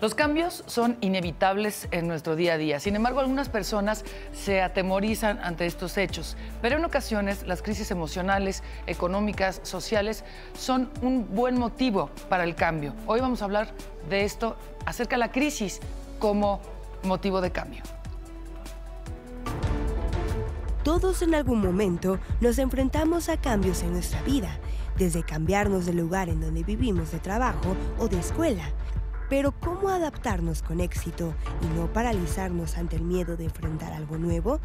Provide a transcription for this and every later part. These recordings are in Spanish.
Los cambios son inevitables en nuestro día a día. Sin embargo, algunas personas se atemorizan ante estos hechos. Pero en ocasiones, las crisis emocionales, económicas, sociales son un buen motivo para el cambio. Hoy vamos a hablar de esto, acerca de la crisis como motivo de cambio. Todos en algún momento nos enfrentamos a cambios en nuestra vida, desde cambiarnos del lugar en donde vivimos de trabajo o de escuela. Pero ¿cómo adaptarnos con éxito y no paralizarnos ante el miedo de enfrentar algo nuevo?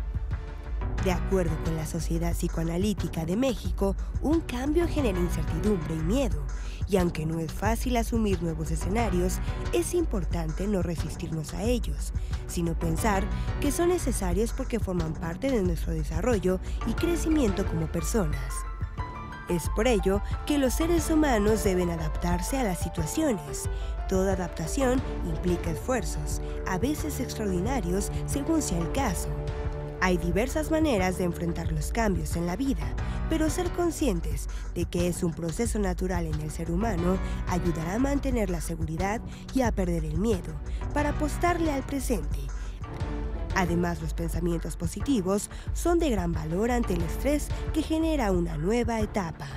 De acuerdo con la Sociedad Psicoanalítica de México, un cambio genera incertidumbre y miedo. Y aunque no es fácil asumir nuevos escenarios, es importante no resistirnos a ellos, sino pensar que son necesarios porque forman parte de nuestro desarrollo y crecimiento como personas. Es por ello que los seres humanos deben adaptarse a las situaciones. Toda adaptación implica esfuerzos, a veces extraordinarios según sea el caso. Hay diversas maneras de enfrentar los cambios en la vida, pero ser conscientes de que es un proceso natural en el ser humano ayudará a mantener la seguridad y a perder el miedo, para apostarle al presente. Además, los pensamientos positivos son de gran valor ante el estrés que genera una nueva etapa.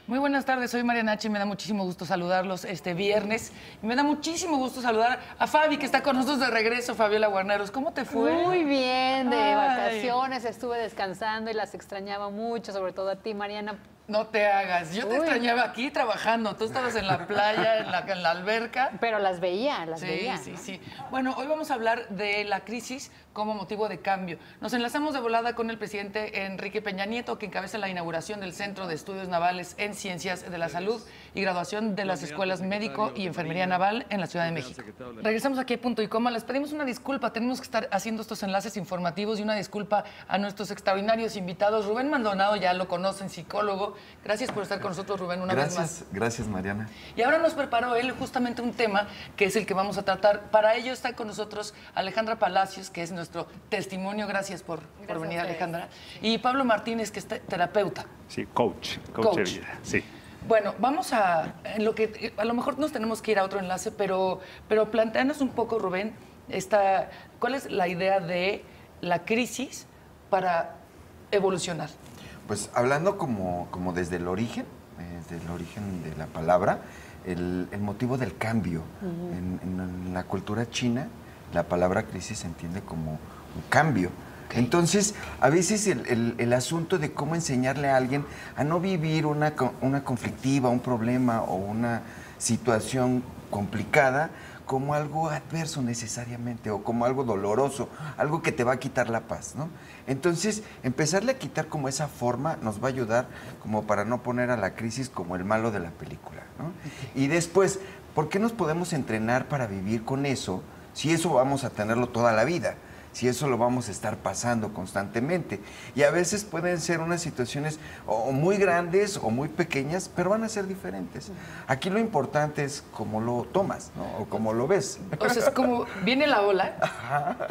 Muy buenas tardes, soy Mariana H. y me da muchísimo gusto saludarlos este viernes. Y me da muchísimo gusto saludar a Fabi, que está con nosotros de regreso, Fabiola Guarneros. ¿Cómo te fue? Muy bien, de Ay. vacaciones, estuve descansando y las extrañaba mucho, sobre todo a ti, Mariana. No te hagas. Yo te extrañaba aquí trabajando. Tú estabas en la playa, en la alberca. Pero las veía, ¿no? Sí. Bueno, hoy vamos a hablar de la crisis como motivo de cambio. Nos enlazamos de volada con el presidente Enrique Peña Nieto, que encabeza la inauguración del Centro de Estudios Navales en Ciencias de la Salud y graduación de las escuelas médico y enfermería naval en la Ciudad de México. Regresamos aquí a Punto y Coma. Les pedimos una disculpa. Tenemos que estar haciendo estos enlaces informativos y una disculpa a nuestros extraordinarios invitados. Rubén Maldonado, ya lo conocen, psicólogo. Gracias por estar con nosotros, Rubén, una vez más. Gracias, Mariana. Y ahora nos preparó él justamente un tema que es el que vamos a tratar. Para ello está con nosotros Alejandra Palacios, que es nuestro testimonio. Gracias por venir, Alejandra. Y Pablo Martínez, que es terapeuta. Sí, coach de vida, sí. Bueno, vamos a lo mejor nos tenemos que ir a otro enlace, pero planteanos un poco, Rubén, ¿cuál es la idea de la crisis para evolucionar? Pues hablando como desde el origen de la palabra, el motivo del cambio. En la cultura china, la palabra crisis se entiende como un cambio. Okay. Entonces, a veces el asunto de cómo enseñarle a alguien a no vivir una conflictiva, un problema o una situación complicada como algo adverso necesariamente o como algo doloroso, algo que te va a quitar la paz, ¿no? Entonces, empezarle a quitar como esa forma nos va a ayudar como para no poner a la crisis como el malo de la película, ¿no? Okay. Y después, ¿por qué nos podemos entrenar para vivir con eso si eso vamos a tenerlo toda la vida? Si eso lo vamos a estar pasando constantemente. Y a veces pueden ser unas situaciones o muy grandes o muy pequeñas, pero van a ser diferentes. Aquí lo importante es cómo lo tomas, ¿no? O cómo lo ves. O sea, es como viene la ola,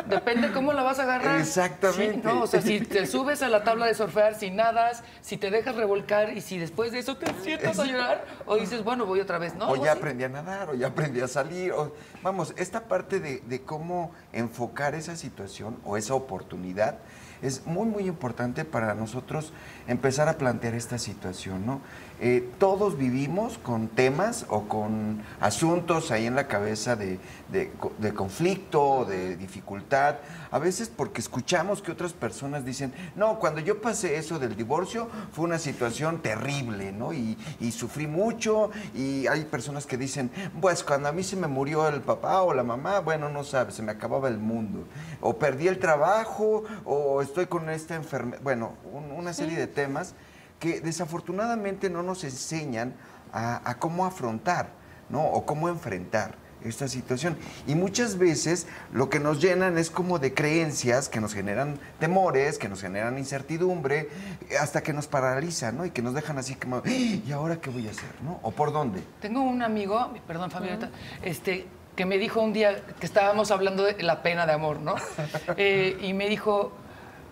depende cómo la vas a agarrar. Exactamente. Sí, ¿no? O sea, si te subes a la tabla de surfear, si nadas, si te dejas revolcar y si después de eso te sientas a llorar o dices, bueno, voy otra vez, ¿no? O ya aprendí a nadar, o ya aprendí a salir. Vamos, esta parte de cómo enfocar esa situación o esa oportunidad es muy, muy importante para nosotros empezar a plantear esta situación, ¿no? Todos vivimos con temas o con asuntos ahí en la cabeza de conflicto, de dificultad, a veces porque escuchamos que otras personas dicen, no, cuando yo pasé eso del divorcio fue una situación terrible, ¿no? Y sufrí mucho, y hay personas que dicen, pues cuando a mí se me murió el papá o la mamá, bueno, no sabes, se me acababa el mundo, o perdí el trabajo, o estoy con esta enfermedad, bueno, una serie de temas que desafortunadamente no nos enseñan a cómo afrontar, ¿no? O cómo enfrentar esta situación. Y muchas veces lo que nos llenan es como de creencias que nos generan temores, que nos generan incertidumbre, hasta que nos paralizan, ¿no? Y que nos dejan así como, ¿y ahora qué voy a hacer, no? ¿O por dónde? Tengo un amigo, perdón, Fabiola, que me dijo un día que estábamos hablando de la pena de amor, ¿no? Y me dijo,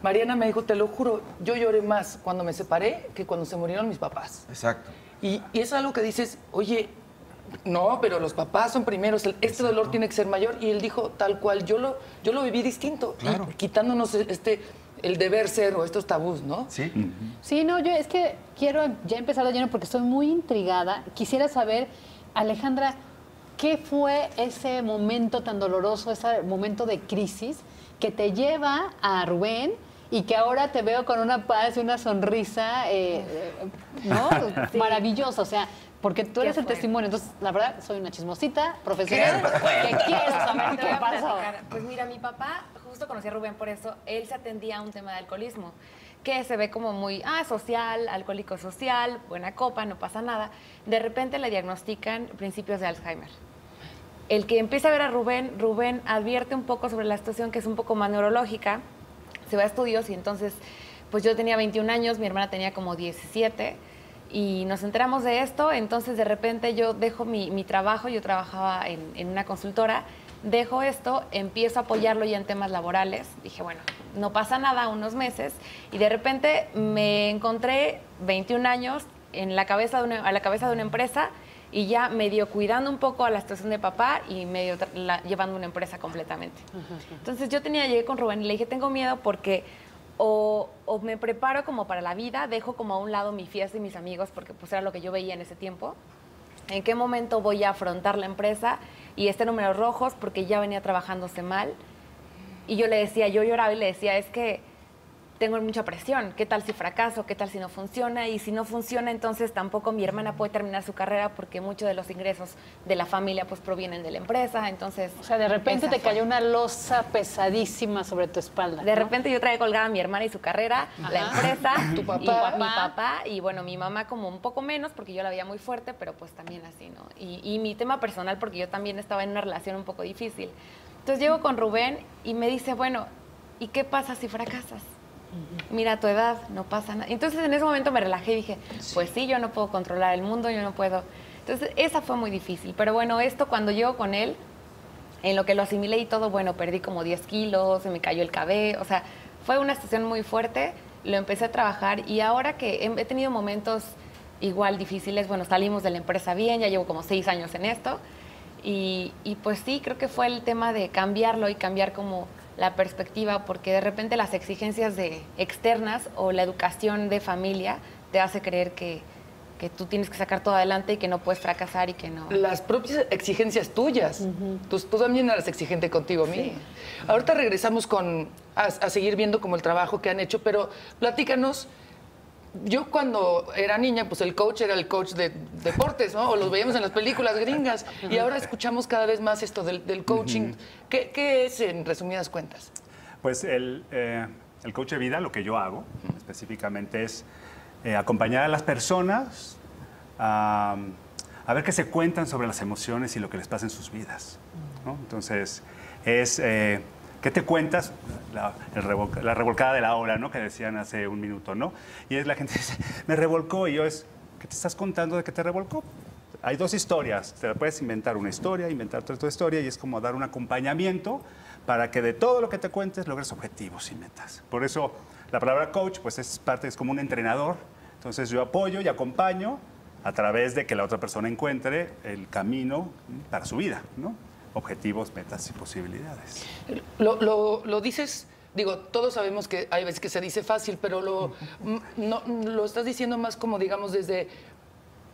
Mariana me dijo, te lo juro, yo lloré más cuando me separé que cuando se murieron mis papás. Exacto. Y es algo que dices, oye, no, pero los papás son primeros, este dolor tiene que ser mayor. Y él dijo, tal cual, yo lo viví distinto, Claro. y quitándonos el deber ser o estos tabús, ¿no? Sí. Sí, no, yo es que quiero ya empezar de lleno porque estoy muy intrigada. Quisiera saber, Alejandra, ¿qué fue ese momento tan doloroso, ese momento de crisis que te lleva a Rubén y que ahora te veo con una paz y una sonrisa, ¿no? Sí. Maravillosa, o sea, porque tú eres el testimonio. Entonces, la verdad, soy una chismosita profesional que quiero saber qué pasó. Pues mira, mi papá, justo conocí a Rubén por eso, él se atendía a un tema de alcoholismo, que se ve como muy, social, alcohólico social, buena copa, no pasa nada. De repente le diagnostican principios de Alzheimer. El que empieza a ver a Rubén advierte un poco sobre la situación que es un poco más neurológica, se va a estudios y entonces, pues yo tenía 21 años, mi hermana tenía como 17 y nos enteramos de esto, entonces de repente yo dejo mi trabajo, yo trabajaba en una consultora, dejo esto, empiezo a apoyarlo ya en temas laborales, dije, bueno, no pasa nada, unos meses, y de repente me encontré 21 años a la cabeza de una empresa y ya medio cuidando un poco a la situación de papá y medio llevando una empresa completamente. Entonces llegué con Rubén y le dije, tengo miedo porque o me preparo como para la vida, dejo como a un lado mi fiesta y mis amigos, porque pues era lo que yo veía en ese tiempo. ¿En qué momento voy a afrontar la empresa y números rojos porque ya venía trabajándose mal? Y yo lloraba y le decía, es que tengo mucha presión, ¿qué tal si fracaso? ¿Qué tal si no funciona? Y si no funciona, entonces tampoco mi hermana puede terminar su carrera porque muchos de los ingresos de la familia pues provienen de la empresa, entonces... O sea, de repente te cayó una losa pesadísima sobre tu espalda. De repente yo traía colgada a mi hermana y su carrera, la empresa, tu papá, y mi papá, y bueno, mi mamá como un poco menos porque yo la veía muy fuerte, pero pues también así, ¿no? Y mi tema personal porque yo también estaba en una relación un poco difícil. Entonces llego con Rubén y me dice, bueno, ¿y qué pasa si fracasas? Mira, a tu edad no pasa nada. Entonces en ese momento me relajé y dije, pues sí, yo no puedo controlar el mundo, yo no puedo. Entonces esa fue muy difícil. Pero bueno, esto cuando llego con él, en lo que lo asimilé y todo, bueno, perdí como 10 kilos, se me cayó el cabello, o sea, fue una situación muy fuerte, lo empecé a trabajar y ahora que he tenido momentos igual difíciles, bueno, salimos de la empresa bien, ya llevo como 6 años en esto y pues sí, creo que fue el tema de cambiarlo y cambiar como la perspectiva, porque de repente las exigencias externas o la educación de familia te hace creer que tú tienes que sacar todo adelante y que no puedes fracasar y que no... Las propias exigencias tuyas. Tú también eras exigente contigo mismo. Sí. Ahorita regresamos a seguir viendo como el trabajo que han hecho, pero platícanos. Yo cuando era niña, pues el coach era el coach de deportes, ¿no? O los veíamos en las películas gringas. Y ahora escuchamos cada vez más esto del coaching. ¿Qué es, en resumidas cuentas? Pues el coach de vida, lo que yo hago específicamente es acompañar a las personas a ver qué se cuentan sobre las emociones y lo que les pasa en sus vidas, ¿no? Entonces, es... ¿qué te cuentas? La revolcada de la ola, ¿no? Que decían hace un minuto, ¿no? Y es la gente dice, me revolcó, y yo ¿qué te estás contando de que te revolcó? Hay 2 historias, te puedes inventar una historia, inventar otra historia, y es como dar un acompañamiento para que de todo lo que te cuentes logres objetivos y metas. Por eso la palabra coach, pues es como un entrenador, entonces yo apoyo y acompaño a través de que la otra persona encuentre el camino para su vida, ¿no? Objetivos, metas y posibilidades. Lo dices, digo, todos sabemos que hay veces que se dice fácil, pero lo estás diciendo más como, digamos, desde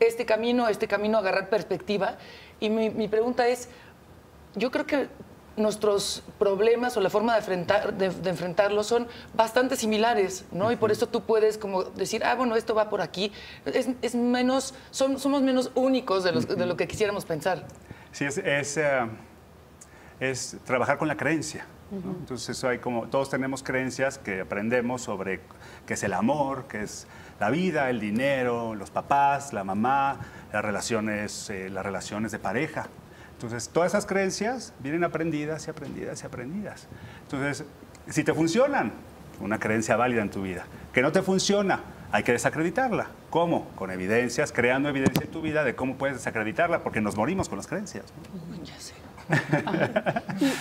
este camino, agarrar perspectiva. Y mi pregunta es, yo creo que nuestros problemas o la forma de enfrentarlos son bastante similares, ¿no? Y por eso tú puedes como decir, bueno, esto va por aquí. Somos menos únicos de lo que quisiéramos pensar. Sí, es trabajar con la creencia, ¿no? Entonces eso hay todos tenemos creencias que aprendemos sobre qué es el amor, qué es la vida, el dinero, los papás, la mamá, las relaciones de pareja. Entonces todas esas creencias vienen aprendidas y aprendidas y aprendidas. Entonces, si te funcionan, una creencia válida en tu vida. Que no te funciona, hay que desacreditarla. ¿Cómo? Con evidencias, creando evidencia en tu vida de cómo puedes desacreditarla, porque nos morimos con las creencias, ¿no? Ya sé.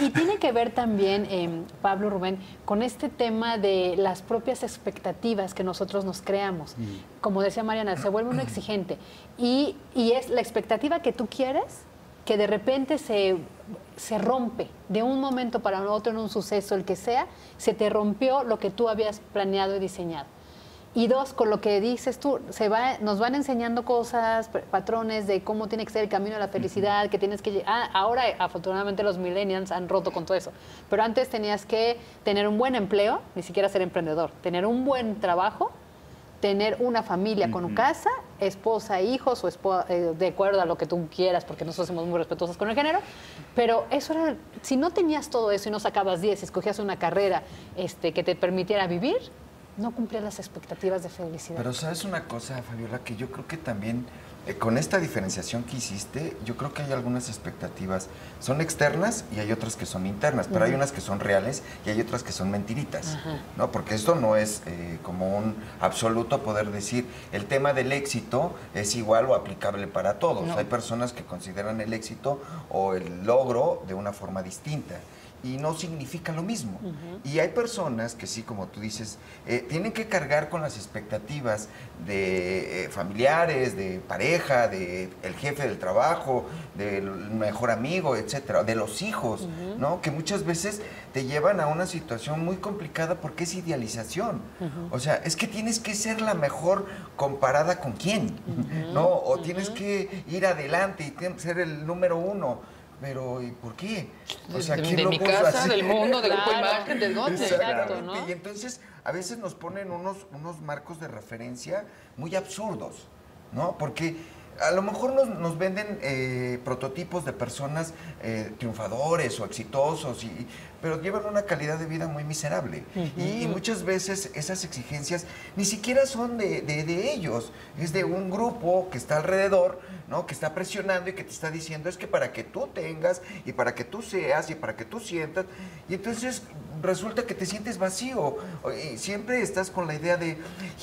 Y tiene que ver también, Pablo, Rubén, con este tema de las propias expectativas que nosotros nos creamos. Como decía Mariana, se vuelve uno exigente. Y es la expectativa que tú quieres, que de repente se rompe de un momento para otro en un suceso, el que sea, se te rompió lo que tú habías planeado y diseñado. Y dos, con lo que dices tú, nos van enseñando cosas, patrones de cómo tiene que ser el camino a la felicidad, que tienes que... ahora, afortunadamente, los millennials han roto con todo eso. Pero antes tenías que tener un buen empleo, ni siquiera ser emprendedor, tener un buen trabajo, tener una familia con casa, esposa, hijos, o de acuerdo a lo que tú quieras, porque nosotros somos muy respetuosos con el género. Pero eso era... Si no tenías todo eso y no sacabas 10, escogías una carrera que te permitiera vivir, no cumplía las expectativas de felicidad. Pero sabes una cosa, Fabiola, que yo creo que también con esta diferenciación que hiciste, yo creo que hay algunas expectativas, son externas y hay otras que son internas, pero hay unas que son reales y hay otras que son mentiritas, ¿no? Porque esto no es como un absoluto poder decir, el tema del éxito es igual o aplicable para todos. No. Hay personas que consideran el éxito o el logro de una forma distinta. Y no significa lo mismo. Y hay personas que sí, como tú dices, tienen que cargar con las expectativas de familiares, de pareja, de el jefe del trabajo, del mejor amigo, etcétera, de los hijos, ¿no? Que muchas veces te llevan a una situación muy complicada porque es idealización. O sea, es que tienes que ser la mejor comparada con quién, ¿no? O tienes que ir adelante y ser el número uno. Pero, ¿y por qué? O sea, ¿quién lo puso casa, así? Del mundo, del grupo Imagen, del dónde. Exactamente, ¿no? Y entonces a veces nos ponen unos marcos de referencia muy absurdos, ¿no? Porque a lo mejor nos venden prototipos de personas triunfadores o exitosos, pero llevan una calidad de vida muy miserable. Y muchas veces esas exigencias ni siquiera son de ellos, es de un grupo que está alrededor, ¿no? Que está presionando y que te está diciendo, es que para que tú tengas y para que tú seas y para que tú sientas, y entonces resulta que te sientes vacío. Y siempre estás con la idea de,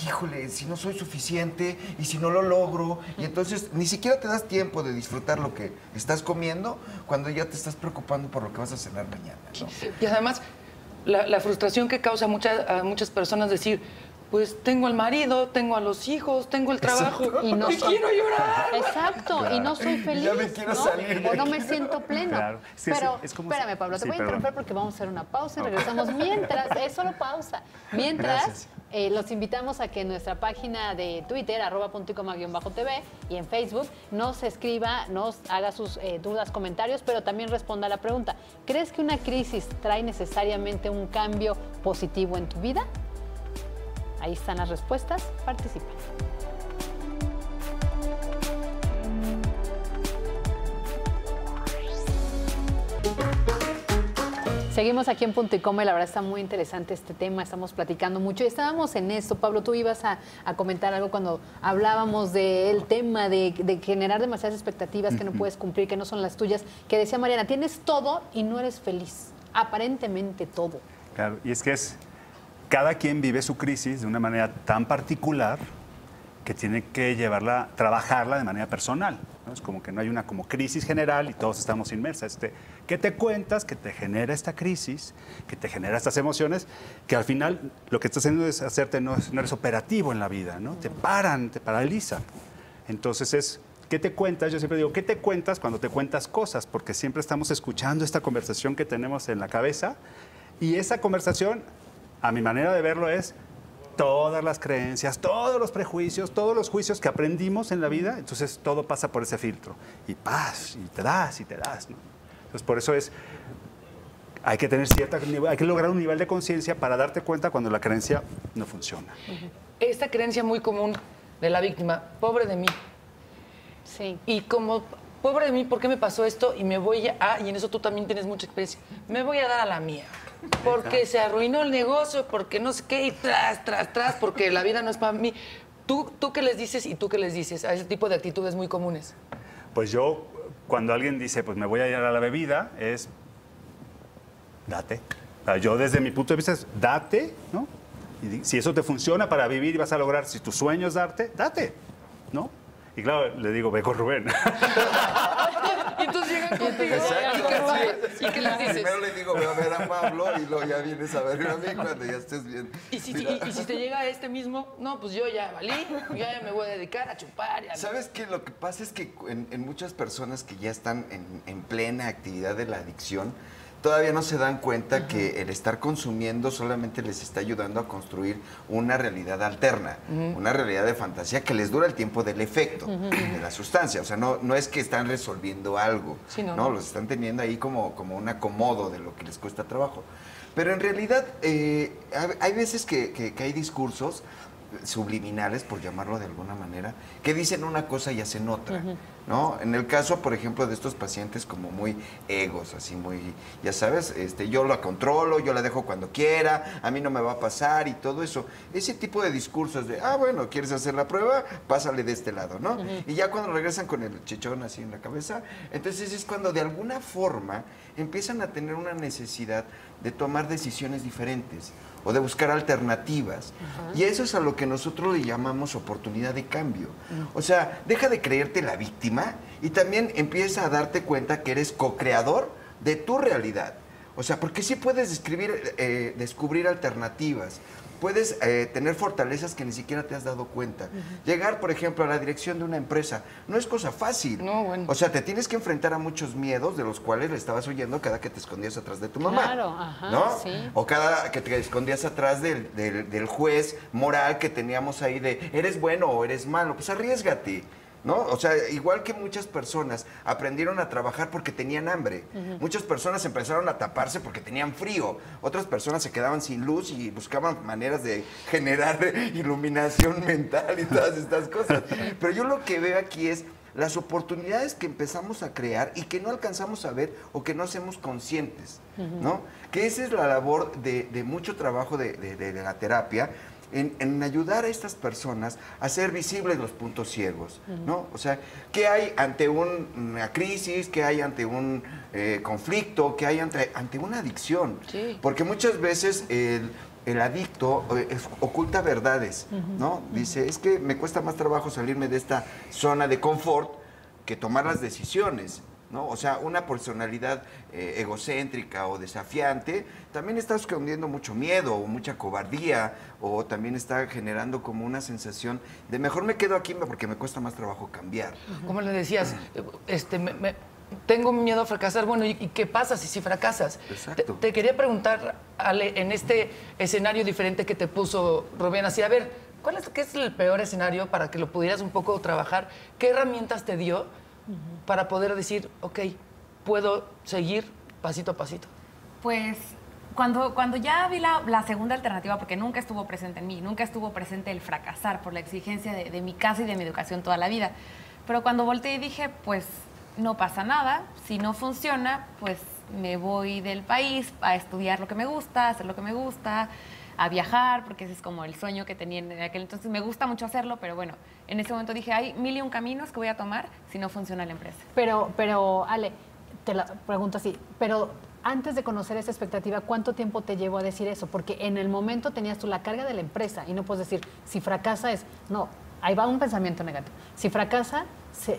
híjole, si no soy suficiente y si no lo logro, y entonces ni siquiera te das tiempo de disfrutar lo que estás comiendo cuando ya te estás preocupando por lo que vas a cenar mañana, ¿no? Y además, la frustración que causa a muchas personas decir, pues tengo al marido, tengo a los hijos, tengo el trabajo y no quiero llorar. Exacto, claro. Y no soy feliz, ya me quiero salir o no me siento pleno. Claro. Sí, pero, es como espérame, Pablo, te voy a interrumpir porque vamos a hacer una pausa y regresamos mientras, es solo pausa. Mientras, los invitamos a que en nuestra página de Twitter, @puntoycoma_tv, y en Facebook nos escriba, nos haga sus dudas, comentarios, pero también responda a la pregunta. ¿Crees que una crisis trae necesariamente un cambio positivo en tu vida? Ahí están las respuestas, participen. Seguimos aquí en Punto y Coma y la verdad está muy interesante este tema, estamos platicando mucho y estábamos en esto. Pablo, tú ibas a comentar algo cuando hablábamos del tema de generar demasiadas expectativas que no puedes cumplir, que no son las tuyas, que decía Mariana, tienes todo y no eres feliz, aparentemente todo. Claro, y es que cada quien vive su crisis de una manera tan particular que tiene que trabajarla de manera personal, ¿no? Es como que no hay una como crisis general y todos estamos inmersos. ¿Qué te cuentas que te genera esta crisis, que te genera estas emociones, que al final lo que estás haciendo es hacerte, no eres operativo en la vida, ¿no? Te paralizan. Entonces ¿qué te cuentas? Yo siempre digo, ¿qué te cuentas cuando te cuentas cosas? Porque siempre estamos escuchando esta conversación que tenemos en la cabeza y esa conversación, a mi manera de verlo, es todas las creencias, todos los prejuicios, todos los juicios que aprendimos en la vida, entonces todo pasa por ese filtro. Y te das, ¿no? Entonces por eso hay que tener hay que lograr un nivel de conciencia para darte cuenta cuando la creencia no funciona. Esta creencia muy común de la víctima, pobre de mí. Sí. Y como, pobre de mí, ¿por qué me pasó esto? Y me voy y en eso tú también tienes mucha experiencia, me voy a dar a la mía. Porque se arruinó el negocio, porque no sé qué, y tras, porque la vida no es para mí. ¿Tú qué les dices y tú qué les dices a ese tipo de actitudes muy comunes? Pues yo, cuando alguien dice, pues me voy a ir a la bebida, es date. O sea, yo desde mi punto de vista es date, ¿no? Y si eso te funciona para vivir y vas a lograr, si tu sueño es date, ¿no? Y claro, le digo, ve con Rubén. Y entonces llegan contigo. Exacto. ¿Y qué les dices? Primero le digo, ve a ver a Pablo y luego ya vienes a verme a mí cuando ya estés bien. Y si te llega este mismo, no, pues yo ya valí, ya me voy a dedicar a chupar. ¿Sabes qué? Lo que pasa es que en muchas personas que ya están en plena actividad de la adicción, todavía no se dan cuenta que el estar consumiendo solamente les está ayudando a construir una realidad alterna, una realidad de fantasía que les dura el tiempo del efecto de la sustancia. O sea, no es que están resolviendo algo, Sí, no. los están teniendo ahí como un acomodo de lo que les cuesta trabajo. Pero en realidad hay veces que hay discursos subliminales, por llamarlo de alguna manera, que dicen una cosa y hacen otra, ¿no? En el caso, por ejemplo, de estos pacientes como muy egos, así muy, ya sabes, yo la controlo, yo la dejo cuando quiera, a mí no me va a pasar y todo eso. Ese tipo de discursos de, bueno, ¿quieres hacer la prueba? Pásale de este lado, ¿no? Y ya cuando regresan con el chichón así en la cabeza, entonces es cuando de alguna forma empiezan a tener una necesidad de tomar decisiones diferentes o de buscar alternativas. Y eso es a lo que nosotros le llamamos oportunidad de cambio. O sea, deja de creerte la víctima y también empieza a darte cuenta que eres co-creador de tu realidad. O sea, porque sí puedes descubrir alternativas. Puedes tener fortalezas que ni siquiera te has dado cuenta. Llegar, por ejemplo, a la dirección de una empresa no es cosa fácil. No, bueno. O sea, te tienes que enfrentar a muchos miedos de los cuales le estabas huyendo cada que te escondías atrás de tu mamá. Claro, ajá, ¿no? sí. O cada que te escondías atrás del juez moral que teníamos ahí de eres bueno o eres malo. Pues arriésgate. ¿No? O sea, igual que muchas personas aprendieron a trabajar porque tenían hambre. Muchas personas empezaron a taparse porque tenían frío. Otras personas se quedaban sin luz y buscaban maneras de generar iluminación mental y todas estas cosas. Pero yo lo que veo aquí es las oportunidades que empezamos a crear y que no alcanzamos a ver o que no hacemos conscientes, ¿no? Que esa es la labor de mucho trabajo de la terapia, en ayudar a estas personas a hacer visibles los puntos ciegos, ¿no? O sea, ¿qué hay ante una crisis? ¿Qué hay ante un conflicto? ¿Qué hay ante una adicción? Sí. Porque muchas veces el adicto oculta verdades, ¿no? Dice, es que me cuesta más trabajo salirme de esta zona de confort que tomar las decisiones, ¿no? O sea, una personalidad egocéntrica o desafiante también está escondiendo mucho miedo o mucha cobardía, o también está generando como una sensación de mejor me quedo aquí porque me cuesta más trabajo cambiar. Como le decías, tengo miedo a fracasar. Bueno, ¿y qué pasa si fracasas? Exacto. Te quería preguntar, Ale, en este escenario diferente que te puso Rubén, así, a ver, ¿qué es el peor escenario para que lo pudieras un poco trabajar? ¿Qué herramientas te dio para poder decir, ok, puedo seguir pasito a pasito? Pues cuando ya vi la segunda alternativa, porque nunca estuvo presente en mí, nunca estuvo presente el fracasar por la exigencia de mi casa y de mi educación toda la vida. Pero cuando volteé y dije, pues no pasa nada, si no funciona, pues me voy del país a estudiar lo que me gusta, a hacer lo que me gusta, a viajar, porque ese es como el sueño que tenía en aquel entonces. Me gusta mucho hacerlo, pero bueno, en ese momento dije, hay 1001 caminos que voy a tomar si no funciona la empresa. Pero Ale, te la pregunto así, pero antes de conocer esa expectativa, ¿cuánto tiempo te llevó a decir eso? Porque en el momento tenías tú la carga de la empresa y no puedes decir, si fracasa no, ahí va un pensamiento negativo. Si fracasa,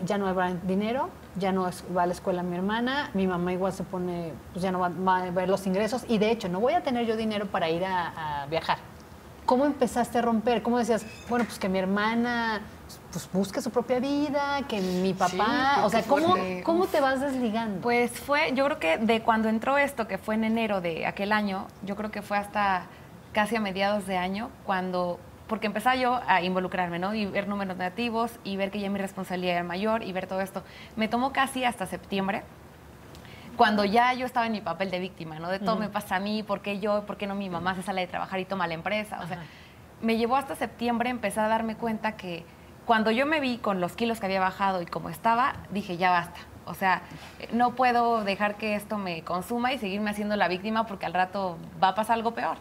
ya no habrá dinero, ya no va a la escuela mi hermana, mi mamá igual se pone, pues ya no va a ver los ingresos y de hecho no voy a tener yo dinero para ir a viajar. ¿Cómo empezaste a romper? ¿Cómo decías, bueno, pues que mi hermana pues busque su propia vida, que mi papá, Sí, o sea, fuerte. ¿cómo te vas desligando? Pues yo creo que de cuando entró esto, que fue en enero de aquel año, yo creo que fue hasta casi a mediados de año, porque empezaba yo a involucrarme, ¿no? Y ver números negativos y ver que ya mi responsabilidad era mayor y ver todo esto. Me tomó casi hasta septiembre, cuando ya yo estaba en mi papel de víctima, ¿no? De todo me pasa a mí, ¿por qué yo? ¿Por qué no mi mamá se sale de trabajar y toma la empresa? O sea, me llevó hasta septiembre empezar a darme cuenta que cuando yo me vi con los kilos que había bajado y como estaba, dije, ya basta. O sea, no puedo dejar que esto me consuma y seguirme haciendo la víctima porque al rato va a pasar algo peor.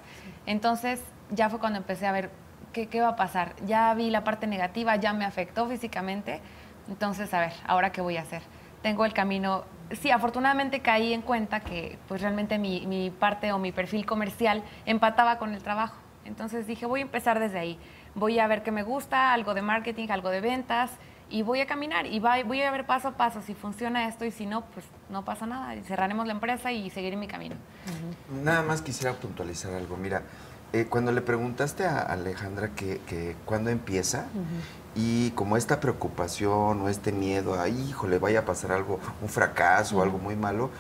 Entonces, ya fue cuando empecé a ver qué va a pasar. Ya vi la parte negativa, ya me afectó físicamente. Entonces, a ver, ¿ahora qué voy a hacer? Tengo el camino. Sí, afortunadamente caí en cuenta que pues realmente mi parte o mi perfil comercial empataba con el trabajo. Entonces dije, voy a empezar desde ahí. Voy a ver qué me gusta, algo de marketing, algo de ventas, y voy a caminar y voy a ver paso a paso si funciona esto y si no, pues no pasa nada. Y cerraremos la empresa y seguiré mi camino. Nada más quisiera puntualizar algo. Mira, cuando le preguntaste a Alejandra que cuándo empieza, y como esta preocupación o este miedo a, híjole, vaya a pasar algo, un fracaso o algo muy malo,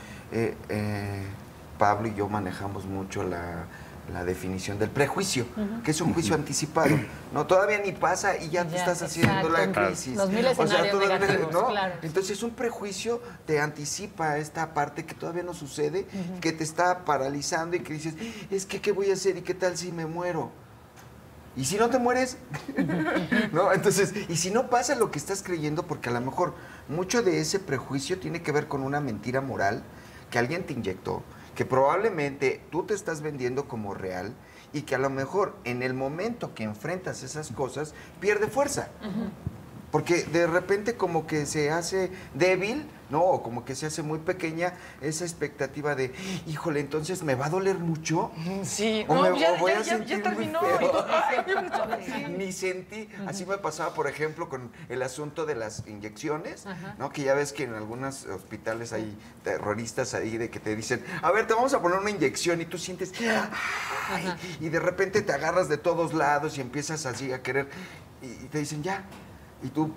Pablo y yo manejamos mucho la definición del prejuicio, que es un juicio anticipado. No, todavía ni pasa y ya te estás haciendo la crisis. Los mil escenarios negativos, ¿no? claro. Entonces un prejuicio te anticipa esta parte que todavía no sucede, que te está paralizando y que dices, es que ¿qué voy a hacer y qué tal si me muero? ¿Y si no te mueres? ¿No? Entonces, y si no pasa lo que estás creyendo, porque a lo mejor mucho de ese prejuicio tiene que ver con una mentira moral que alguien te inyectó, que probablemente tú te estás vendiendo como real y que a lo mejor en el momento que enfrentas esas cosas pierde fuerza. Porque de repente como que se hace débil, ¿no? O como que se hace muy pequeña esa expectativa de, híjole, entonces ¿me va a doler mucho? Sí, ¿O no, me ya, voy a ya sentir terminó. muy feo? Sí. Ni sentí. Así me pasaba, por ejemplo, con el asunto de las inyecciones, ¿no? Que ya ves que en algunos hospitales hay terroristas ahí de que te dicen, a ver, te vamos a poner una inyección, y tú sientes, ¡ay! Y de repente te agarras de todos lados y empiezas así a querer, y te dicen, ya. Y tú,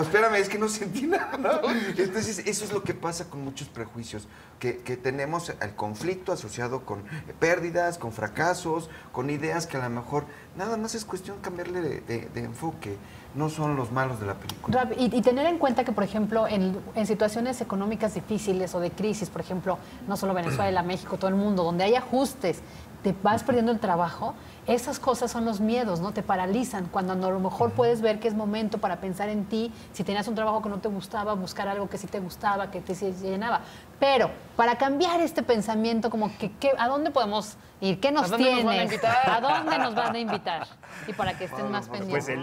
espérame, es que no sentí nada, ¿no? Entonces, eso es lo que pasa con muchos prejuicios, que tenemos el conflicto asociado con pérdidas, con fracasos, con ideas que a lo mejor nada más es cuestión de cambiarle de enfoque. No son los malos de la película. Y tener en cuenta que, por ejemplo, en situaciones económicas difíciles o de crisis, por ejemplo, no solo Venezuela, México, todo el mundo, donde hay ajustes, te vas perdiendo el trabajo, esas cosas son los miedos, ¿no? Te paralizan, cuando a lo mejor puedes ver que es momento para pensar en ti, si tenías un trabajo que no te gustaba, buscar algo que sí te gustaba, que te llenaba. Pero para cambiar este pensamiento, como que ¿a dónde podemos ir? ¿Qué nos tienes? Nos van a invitar? ¿A dónde nos van a invitar? Y para que estén más pendientes. Pues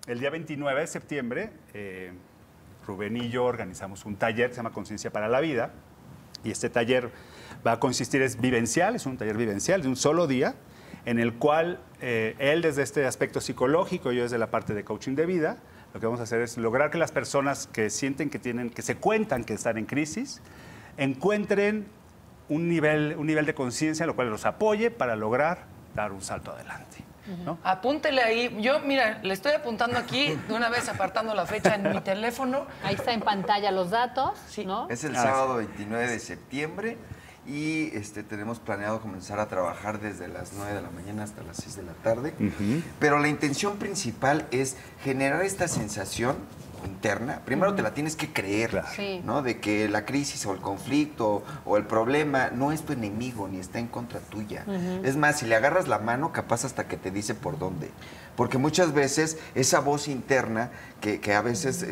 el día 29 de septiembre, Rubén y yo organizamos un taller que se llama Conciencia para la Vida, y este taller va a consistir, es vivencial, es un taller vivencial de un solo día, en el cual él desde este aspecto psicológico, yo desde la parte de coaching de vida, lo que vamos a hacer es lograr que las personas que sienten que se cuentan que están en crisis, encuentren un nivel de conciencia, lo cual los apoye para lograr dar un salto adelante, ¿no? Apúntele ahí. Yo, mira, le estoy apuntando aquí de una vez, apartando la fecha en mi teléfono. Ahí está en pantalla los datos, Sí. ¿no? Es el sábado 29 de septiembre y tenemos planeado comenzar a trabajar desde las 9 de la mañana hasta las 6 de la tarde. Pero la intención principal es generar esta sensación interna. Primero te la tienes que creer, Sí. ¿no? De que la crisis o el conflicto o el problema no es tu enemigo ni está en contra tuya. Es más, si le agarras la mano, capaz hasta que te dice por dónde. Porque muchas veces esa voz interna que a veces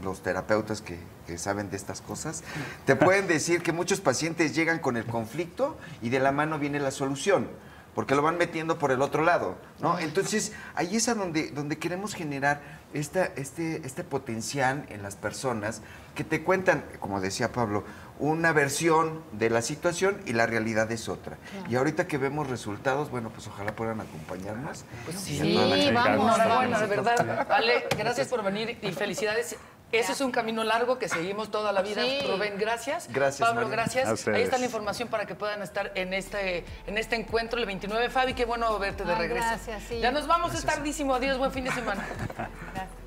los terapeutas que saben de estas cosas, te pueden decir que muchos pacientes llegan con el conflicto y de la mano viene la solución, porque lo van metiendo por el otro lado, ¿no? Entonces, ahí es a donde queremos generar este potencial en las personas que te cuentan, como decía Pablo, una versión de la situación y la realidad es otra. Y ahorita que vemos resultados, bueno, pues ojalá puedan acompañarnos. Pues Sí, sí, vamos. enhorabuena, de verdad. Ale, gracias por venir y felicidades. Ese es un camino largo que seguimos toda la vida. Sí. Rubén, gracias. Gracias, Pablo, María. gracias. A ustedes. Ahí está la información para que puedan estar en este encuentro el 29. Fabi, qué bueno verte de Ay, regreso. gracias, sí. Ya nos vamos, es tardísimo. Adiós, buen fin de semana. Gracias.